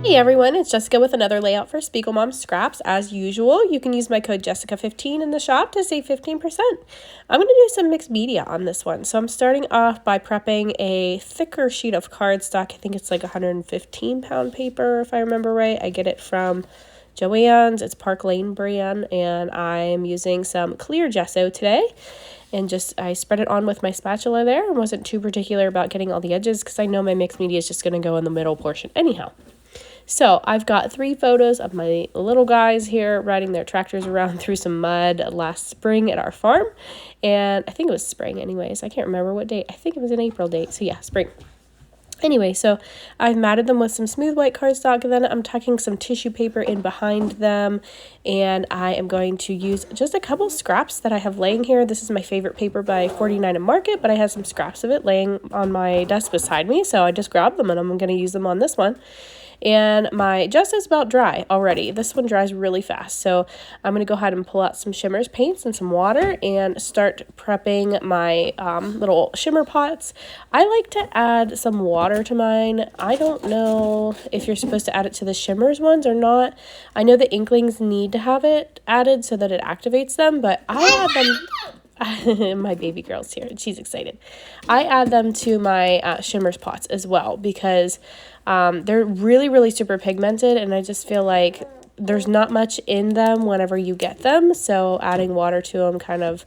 Hey everyone, it's Jessica with another layout for Spiegelmom Scraps. As usual, you can use my code Jessica15 in the shop to save 15%. I'm going to do some mixed media on this one. So I'm starting off by prepping a thicker sheet of cardstock. I think it's like 115 pound paper if I remember right. I get it from Joann's. It's Park Lane brand, and I'm using some clear gesso today. And I spread it on with my spatula there and wasn't too particular about getting all the edges because I know my mixed media is just going to go in the middle portion anyhow. So I've got 3 photos of my little guys here riding their tractors around through some mud last spring at our farm. And I think it was spring anyways. I can't remember what date. I think it was an April date. So yeah, spring. Anyway, so I've matted them with some smooth white cardstock, and then I'm tucking some tissue paper in behind them, and I am going to use just a couple scraps that I have laying here. This is my favorite paper by 49 and Market, but I have some scraps of it laying on my desk beside me, so I just grabbed them, and I'm going to use them on this one. And my gesso is about dry already. This one dries really fast. So I'm going to go ahead and pull out some Shimmerz paints and some water and start prepping my little shimmer pots. I like to add some water to mine. I don't know if you're supposed to add it to the Shimmerz ones or not. I know the Inklingz need to have it added so that it activates them, but I add them... my baby girl's here and she's excited. I add them to my Shimmerz pots as well because they're really super pigmented, and I just feel like there's not much in them whenever you get them, so adding water to them kind of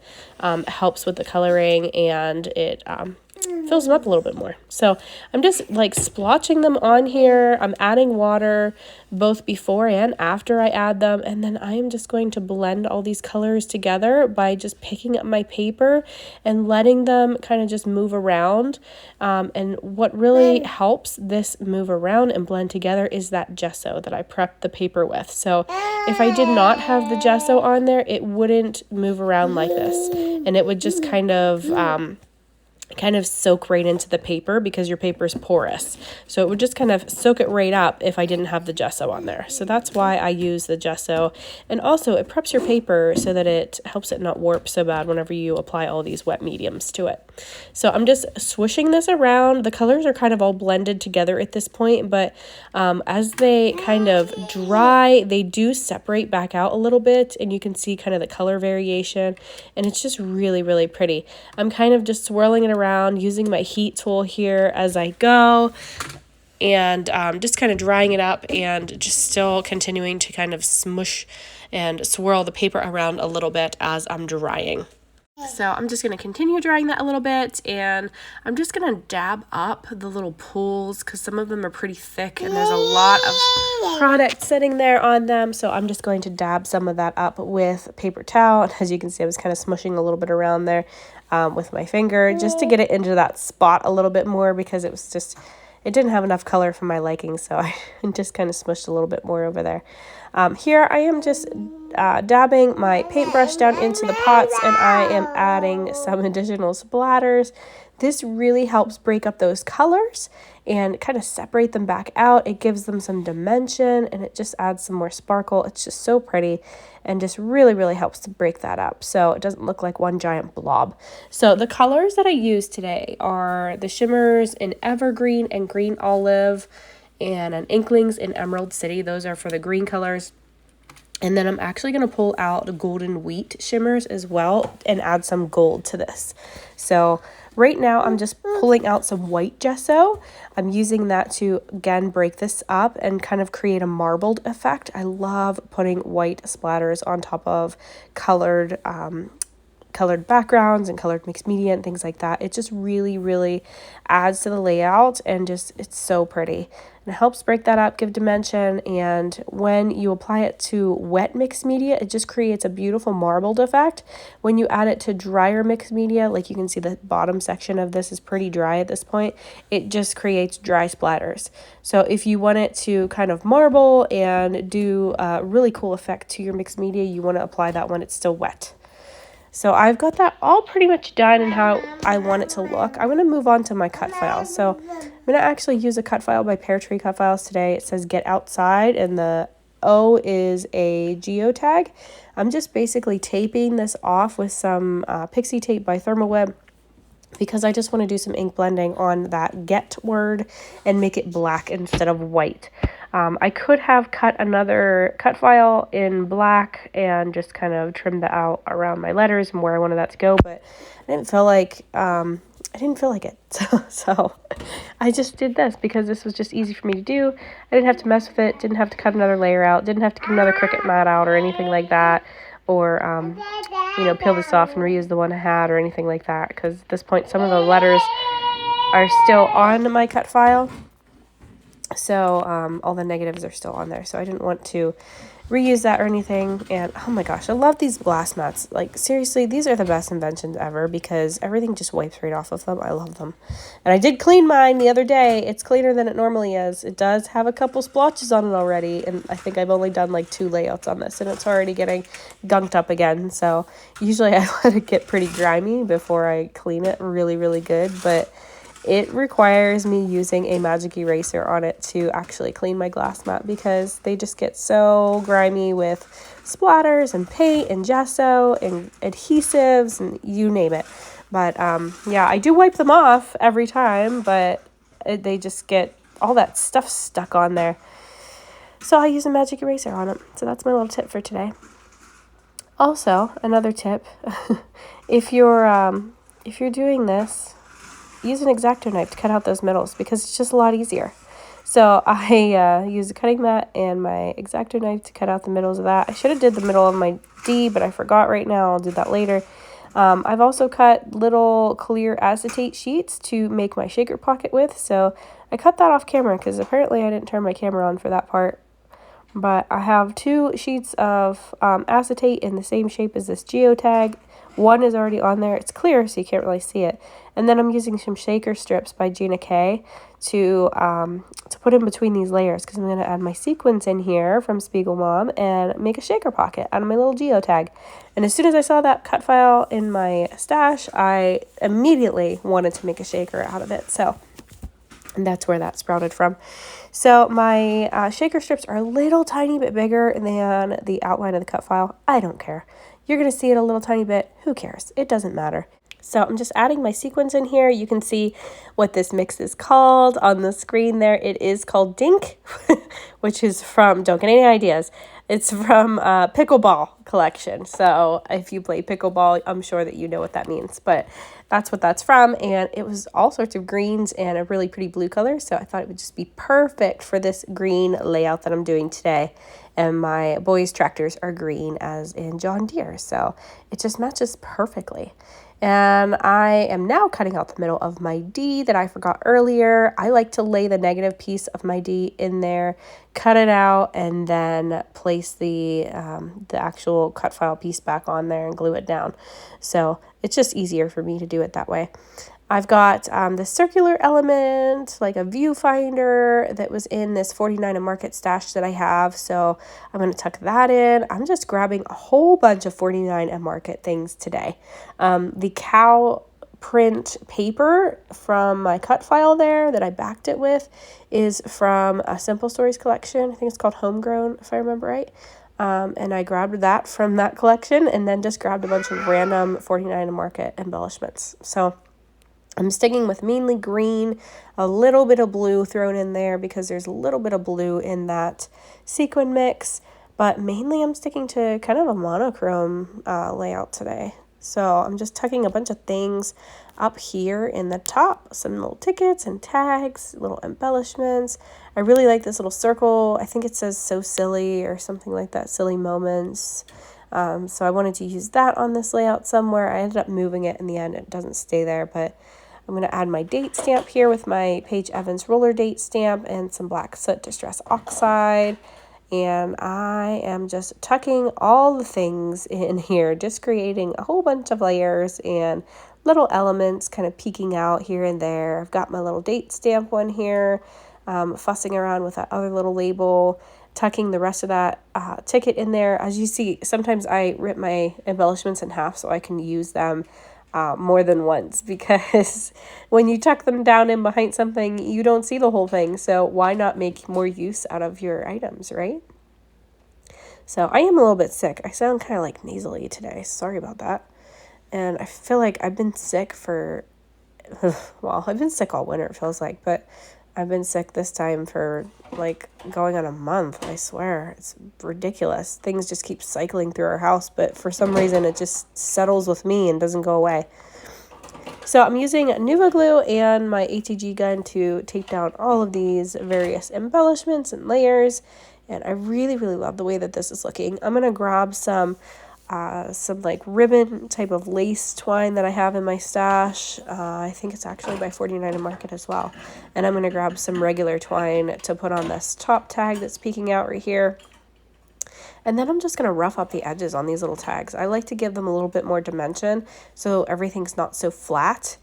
helps with the coloring, and it fills them up a little bit more. So I'm just like splotching them on here. I'm adding water both before and after I add them, and then I am just going to blend all these colors together by just picking up my paper and letting them kind of just move around. And what really helps this move around and blend together is that gesso that I prepped the paper with. So if I did not have the gesso on there, it wouldn't move around like this, and it would just kind of soak right into the paper because your paper is porous. So it would just kind of soak it right up if I didn't have the gesso on there. So that's why I use the gesso. And also it preps your paper so that it helps it not warp so bad whenever you apply all these wet mediums to it. So I'm just swishing this around. The colors are kind of all blended together at this point, but as they kind of dry, they do separate back out a little bit, and you can see kind of the color variation, and it's just really pretty. I'm kind of just swirling it around using my heat tool here as I go, and just kind of drying it up and just still continuing to kind of smush and swirl the paper around a little bit as I'm drying. So I'm just going to continue drying that a little bit, and I'm just going to dab up the little pools because some of them are pretty thick and there's a lot of product sitting there on them. So I'm just going to dab some of that up with a paper towel. And as you can see, I was kind of smushing a little bit around there with my finger just to get it into that spot a little bit more because it didn't have enough color for my liking, so I just kind of smushed a little bit more over there. Here I am just dabbing my paintbrush down into the pots, and I am adding some additional splatters. This really helps break up those colors and kind of separate them back out. It gives them some dimension, and it just adds some more sparkle. It's just so pretty and just really helps to break that up so it doesn't look like one giant blob. So the colors that I use today are the Shimmerz in Evergreen and Green Olive, and an Inklingz in Emerald City. Those are for the green colors. And then I'm actually going to pull out Golden Wheat Shimmerz as well and add some gold to this. So right now I'm just pulling out some white gesso. I'm using that to, again, break this up and kind of create a marbled effect. I love putting white splatters on top of colored backgrounds and colored mixed media and things like that. It just really adds to the layout, and it's so pretty. And it helps break that up, give dimension, and when you apply it to wet mixed media, it just creates a beautiful marbled effect. When you add it to drier mixed media, like you can see the bottom section of this is pretty dry at this point, it just creates dry splatters. So if you want it to kind of marble and do a really cool effect to your mixed media, you want to apply that when it's still wet. So I've got that all pretty much done and how I want it to look. I'm going to move on to my cut files. So I'm going to actually use a cut file by Pear Tree Cut Files today. It says Get Outside, and the O is a geotag. I'm just basically taping this off with some pixie tape by Thermoweb because I just want to do some ink blending on that get word and make it black instead of white. I could have cut another cut file in black and just kind of trimmed that out around my letters and where I wanted that to go, but I didn't feel like it. So I just did this because this was just easy for me to do. I didn't have to mess with it, didn't have to cut another layer out, didn't have to get another Cricut mat out or anything like that, or peel this off and reuse the one I had or anything like that, because at this point some of the letters are still on my cut file. So all the negatives are still on there. So I didn't want to reuse that or anything. And oh my gosh, I love these glass mats. Like seriously, these are the best inventions ever because everything just wipes right off of them. I love them. And I did clean mine the other day. It's cleaner than it normally is. It does have a couple splotches on it already. And I think I've only done like 2 layouts on this and it's already getting gunked up again. So usually I let it get pretty grimy before I clean it really, really good. But it requires me using a magic eraser on it to actually clean my glass mat because they just get so grimy with splatters and paint and gesso and adhesives and you name it. But yeah, I do wipe them off every time, but they just get all that stuff stuck on there. So I use a magic eraser on them. So that's my little tip for today. Also, another tip, if you're doing this, use an X-Acto knife to cut out those middles because it's just a lot easier. So I use a cutting mat and my X-Acto knife to cut out the middles of that. I should have did the middle of my D, but I forgot right now. I'll do that later. I've also cut little clear acetate sheets to make my shaker pocket with. So I cut that off camera because apparently I didn't turn my camera on for that part. But I have 2 sheets of acetate in the same shape as this geotag. One is already on there. It's clear, so you can't really see it. And then I'm using some shaker strips by Gina K to put in between these layers because I'm going to add my sequins in here from Spiegel Mom and make a shaker pocket out of my little geotag. And as soon as I saw that cut file in my stash, I immediately wanted to make a shaker out of it. So, and that's where that sprouted from. So my shaker strips are a little tiny bit bigger than the outline of the cut file. I don't care. You're going to see it a little tiny bit. Who cares? It doesn't matter. So I'm just adding my sequins in here. You can see what this mix is called on the screen there. It is called Dink, which is from, don't get any ideas, it's from Pickleball collection. So if you play pickleball, I'm sure that you know what that means. But that's what that's from. And it was all sorts of greens and a really pretty blue color. So I thought it would just be perfect for this green layout that I'm doing today. And my boys' tractors are green as in John Deere. So it just matches perfectly. And I am now cutting out the middle of my D that I forgot earlier. I like to lay the negative piece of my D in there, cut it out, and then place the actual cut file piece back on there and glue it down. So it's just easier for me to do it that way. I've got the circular element, like a viewfinder that was in this 49 and Market stash that I have. So I'm going to tuck that in. I'm just grabbing a whole bunch of 49 and Market things today. The cow print paper from my cut file there that I backed it with is from a Simple Stories collection. I think it's called Homegrown, if I remember right. And I grabbed that from that collection and then just grabbed a bunch of random 49 and Market embellishments. So I'm sticking with mainly green, a little bit of blue thrown in there because there's a little bit of blue in that sequin mix, but mainly I'm sticking to kind of a monochrome layout today. So I'm just tucking a bunch of things up here in the top, some little tickets and tags, little embellishments. I really like this little circle. I think it says "so silly" or something like that, silly moments. So I wanted to use that on this layout somewhere. I ended up moving it in the end. It doesn't stay there, but I'm going to add my date stamp here with my Paige Evans roller date stamp and some black soot distress oxide. And I am just tucking all the things in here, just creating a whole bunch of layers and little elements kind of peeking out here and there. I've got my little date stamp one here, fussing around with that other little label, tucking the rest of that ticket in there. As you see, sometimes I rip my embellishments in half so I can use them more than once, because when you tuck them down in behind something, you don't see the whole thing. So why not make more use out of your items, right? So I am a little bit sick. I sound kind of like nasally today. Sorry about that. And I feel like I've been sick for, well, I've been sick all winter, it feels like, but I've been sick this time for like going on a month, I swear. It's ridiculous. Things just keep cycling through our house, but for some reason it just settles with me and doesn't go away. So I'm using Nuva glue and my ATG gun to tape down all of these various embellishments and layers. And I really, really love the way that this is looking. I'm going to grab some like ribbon type of lace twine that I have in my stash. I think it's actually by 49 and Market as well. And I'm going to grab some regular twine to put on this top tag that's peeking out right here. And then I'm just going to rough up the edges on these little tags. I like to give them a little bit more dimension so everything's not so flat.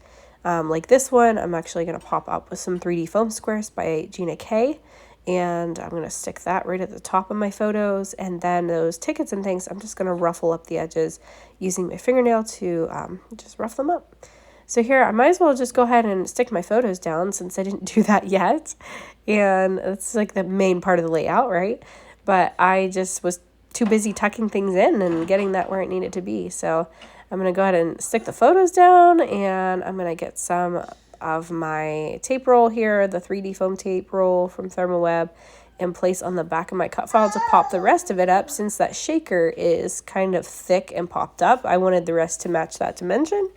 Like this one, I'm actually going to pop up with some 3D foam squares by Gina K. And I'm going to stick that right at the top of my photos. And then those tickets and things, I'm just going to ruffle up the edges using my fingernail to just rough them up. So here, I might as well just go ahead and stick my photos down since I didn't do that yet. And that's like the main part of the layout, right? But I just was too busy tucking things in and getting that where it needed to be. So I'm going to go ahead and stick the photos down, and I'm going to get some of my tape roll here, the 3D foam tape roll from ThermoWeb, and place on the back of my cut file to pop the rest of it up. Since that shaker is kind of thick and popped up, I wanted the rest to match that dimension.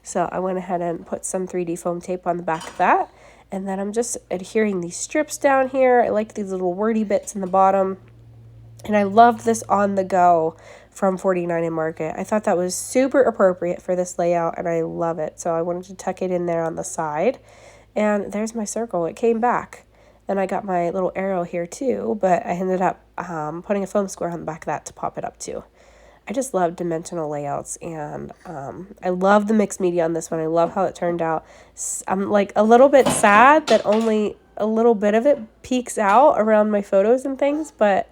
So I went ahead and put some 3D foam tape on the back of that. And then I'm just adhering these strips down here. I like these little wordy bits in the bottom. And I love this on the go from 49 and Market. I thought that was super appropriate for this layout, and I love it. So I wanted to tuck it in there on the side. And there's my circle. It came back. And I got my little arrow here too, but I ended up putting a foam square on the back of that to pop it up too. I just love dimensional layouts, and I love the mixed media on this one. I love how it turned out. I'm like a little bit sad that only a little bit of it peeks out around my photos and things, but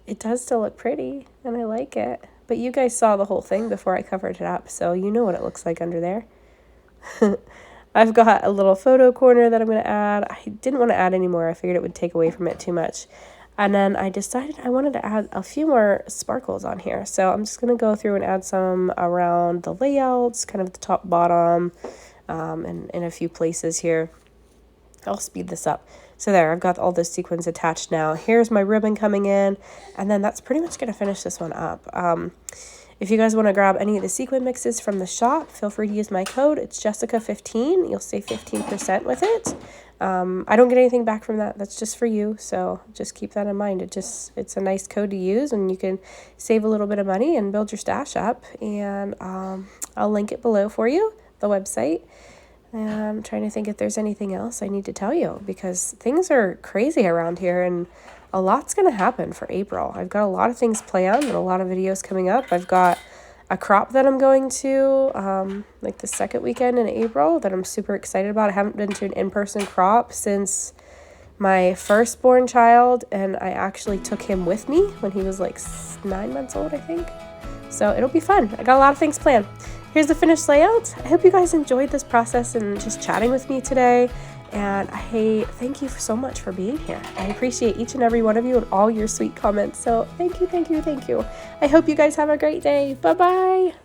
it does still look pretty, and I like it. But you guys saw the whole thing before I covered it up, so you know what it looks like under there. I've got a little photo corner that I'm going to add. I didn't want to add any more. I figured it would take away from it too much. And then I decided I wanted to add a few more sparkles on here. So I'm just going to go through and add some around the layouts, kind of the top, bottom, and in a few places here. I'll speed this up. So there, I've got all those sequins attached now. Here's my ribbon coming in, and then that's pretty much going to finish this one up. If you guys want to grab any of the sequin mixes from the shop, feel free to use my code. It's Jessica15. You'll save 15% with it. I don't get anything back from that. That's just for you, so just keep that in mind. It's a nice code to use, and you can save a little bit of money and build your stash up. And I'll link it below for you, the website. And I'm trying to think if there's anything else I need to tell you, because things are crazy around here and a lot's going to happen for April. I've got a lot of things planned and a lot of videos coming up. I've got a crop that I'm going to like the second weekend in April that I'm super excited about. I haven't been to an in-person crop since my firstborn child, and I actually took him with me when he was like 9 months old, I think. So it'll be fun. I got a lot of things planned. Here's the finished layout. I hope you guys enjoyed this process and just chatting with me today. And I thank you so much for being here. I appreciate each and every one of you and all your sweet comments. So thank you, thank you, thank you. I hope you guys have a great day. Bye-bye.